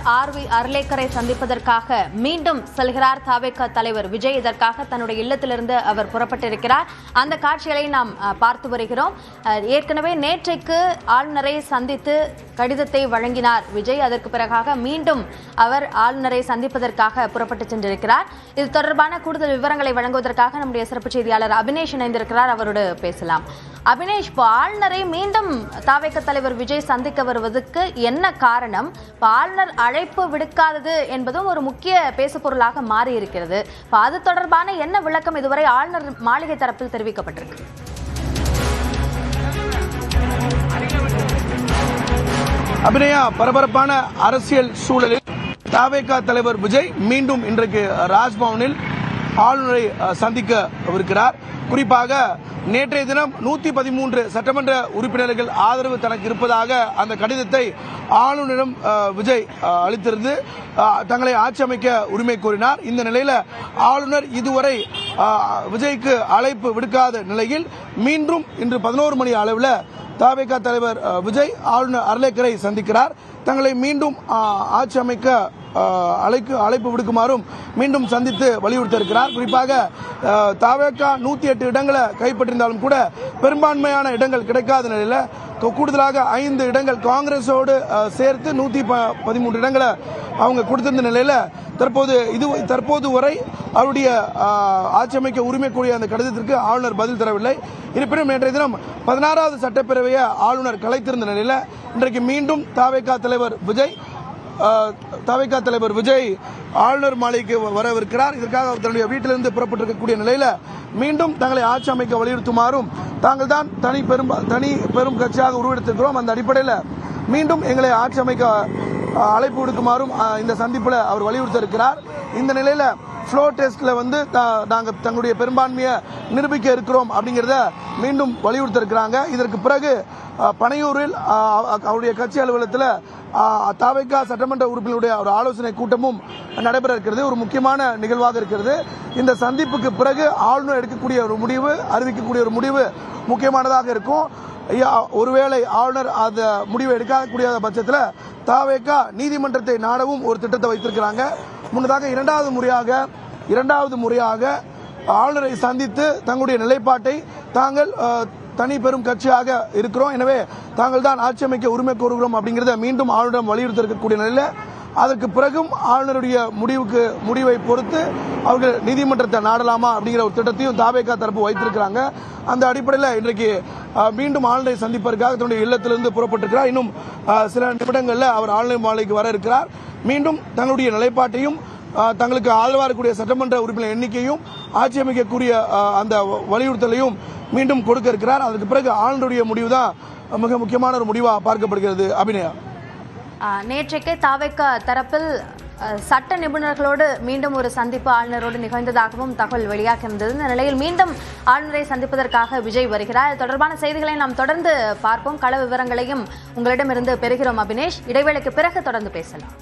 RV அர்லேக்கரை சந்திப்பதற்காக மீண்டும் செல்கிறார் தவேக தலைவர் விஜய். இதற்காக தன்னுடைய இல்லத்திலிருந்து அவர் புறப்பட்டிருக்கிறார். அந்த காட்சிகளை நாம் பார்த்து வருகிறோம். ஏற்கனவே நேற்றைக்கு ஆளுநரை சந்தித்து கடிதத்தை வழங்கினார் விஜய். அதற்கு பிறகாக மீண்டும் அவர் ஆளுநரை சந்திப்பதற்காக புறப்பட்டு சென்றிருக்கிறார். இது தொடர்பான கூடுதல் விவரங்களை வழங்குவதற்காக நம்முடைய சிறப்பு செய்தியாளர் அபினேஷ் இணைந்திருக்கிறார். அவரோடு பேசலாம். அபினேஷ், இப்போ ஆளுநரை மீண்டும் தவேக தலைவர் விஜய் சந்திக்க வருவதற்கு என்ன காரணம்? இப்போ ஆளுநர் அழைப்பு விடுக்காதது என்பதும் ஒரு முக்கிய பேசுபொருளாக மாறி இருக்கிறது. இப்போ அது தொடர்பான என்ன விளக்கம் இதுவரை ஆளுநர் மாளிகை தரப்பில் தெரிவிக்கப்பட்டிருக்கு? அபிநயா, பரபரப்பான அரசியல் சூழலில் தவேக தலைவர் விஜய் மீண்டும் இன்றைக்கு ராஜ்பவனில் ஆளுநரை சந்திக்கவிருக்கிறார். குறிப்பாக நேற்றைய தினம் 113 சட்டமன்ற உறுப்பினர்கள் ஆதரவு தனக்கு இருப்பதாக அந்த கடிதத்தை ஆளுநரிடம் விஜய் அளித்திருந்து தங்களை ஆட்சி அமைக்க உரிமை கோரினார். இந்த நிலையில் ஆளுநர் இதுவரை விஜய்க்கு அழைப்பு விடுக்காத நிலையில் மீண்டும் இன்று 11 மணி அளவில் தவேக தலைவர் விஜய் ஆளுநர் அர்லேக்கரை சந்திக்கிறார். தங்களை மீண்டும் ஆட்சி அமைக்க அழைப்பு விடுக்குமாறும் மீண்டும் சந்தித்து வலியுறுத்த இருக்கிறார். குறிப்பாக தவேக 108 இடங்களை கைப்பற்றியிருந்தாலும் கூட பெரும்பான்மையான இடங்கள் கிடைக்காத நிலையில் கூடுதலாக 5 இடங்கள் காங்கிரஸோடு சேர்த்து 113 இடங்களை அவங்க கொடுத்திருந்த நிலையில் தற்போது வரை அவருடைய ஆட்சி அமைக்க உரிமை கோரிய அந்த கடிதத்திற்கு ஆளுநர் பதில் தரவில்லை. இருப்பினும் நேற்றைய தினம் 16வது சட்டப்பேரவையை ஆளுநர் கலைத்திருந்த நிலையில் இன்றைக்கு மீண்டும் தவேக தலைவர் விஜய் ஆளுநர் மாளிகைக்கு வரவிருக்கிறார். இதற்காக தன்னுடைய வீட்டிலிருந்து புறப்பட்டிருக்கக்கூடிய நிலையில் மீண்டும் தங்களை ஆட்சி அமைக்க வலியுறுத்துமாறும் தாங்கள் தான் தனி பெரும் கட்சியாக உருவெடுத்திருக்கிறோம், அந்த அடிப்படையில் மீண்டும் எங்களை ஆட்சி அமைக்க அழைப்பு விடுக்குமாறும் இந்த சந்திப்பில் அவர் வலியுறுத்த இருக்கிறார். இந்த நிலையில் ஃப்ளோர் டெஸ்ட்ல நாங்கள் தங்களுடைய பெரும்பான்மையை நிரூபிக்க இருக்கிறோம் அப்படிங்கிறத மீண்டும் வலியுறுத்த இருக்கிறாங்க. இதற்கு பிறகு பனையூரில் அவருடைய கட்சி அலுவலகத்தில் தவேக சட்டமன்ற உறுப்பினருடைய ஒரு ஆலோசனை கூட்டமும் நடைபெற இருக்கிறது. ஒரு முக்கியமான நிகழ்வாக இருக்கிறது. இந்த சந்திப்புக்கு பிறகு ஆளுநர் எடுக்கக்கூடிய ஒரு முடிவு, அறிவிக்கக்கூடிய ஒரு முடிவு முக்கியமானதாக இருக்கும். ஒருவேளை ஆளுநர் அந்த முடிவை எடுக்கக்கூடிய பட்சத்தில் தவேக நீதிமன்றத்தை நாடவும் ஒரு திட்டத்தை வைத்திருக்கிறாங்க. முன்னதாக இரண்டாவது முறையாக ஆளுநரை சந்தித்து தங்களுடைய நிலைப்பாட்டை தாங்கள் தனி பெரும் கட்சியாக இருக்கிறோம், எனவே தாங்கள் தான் ஆட்சி அமைக்க உரிமை கோருகிறோம் அப்படிங்கிறத மீண்டும் ஆளுநரிடம் வலியுறுத்த இருக்கக்கூடிய நிலையில் அதற்கு பிறகும் ஆளுநருடைய முடிவை பொறுத்து அவர்கள் நீதிமன்றத்தை நாடலாமா அப்படிங்கிற ஒரு திட்டத்தையும் தவேக தரப்பு வைத்திருக்கிறாங்க. அந்த அடிப்படையில் இன்றைக்கு மீண்டும் ஆளுநரை சந்திப்பதற்காக தன்னுடைய இல்லத்திலிருந்து புறப்பட்டிருக்கிறார். இன்னும் சில நிமிடங்களில் அவர் ஆளுநர் மாளிகைக்கு வர இருக்கிறார். மீண்டும் தங்களுடைய நிலைப்பாட்டையும் தங்களுக்கு ஆதரவாக இருக்கக்கூடிய சட்டமன்ற உறுப்பினர் எண்ணிக்கையும் ஆட்சி அமைக்கக்கூடிய அந்த வலியுறுத்தலையும் மீண்டும் கொடுக்க இருக்கிறார். அதற்கு பிறகு ஆளுநருடைய முடிவு தான் மிக முக்கியமான ஒரு முடிவாக பார்க்கப்படுகிறது. அபிநயா, நேற்றைக்கு தவேக தரப்பில் சட்ட நிபுணர்களோடு மீண்டும் ஒரு சந்திப்பு ஆளுநரோடு நிகழ்ந்ததாகவும் தகவல் வெளியாகியிருந்தது. இந்த நிலையில் மீண்டும் ஆளுநரை சந்திப்பதற்காக விஜய் வருகிறார். இது தொடர்பான செய்திகளை நாம் தொடர்ந்து பார்ப்போம். கள விவரங்களையும் உங்களிடமிருந்து பெறுகிறோம் அபினேஷ். இடைவேளைக்கு பிறகு தொடர்ந்து பேசலாம்.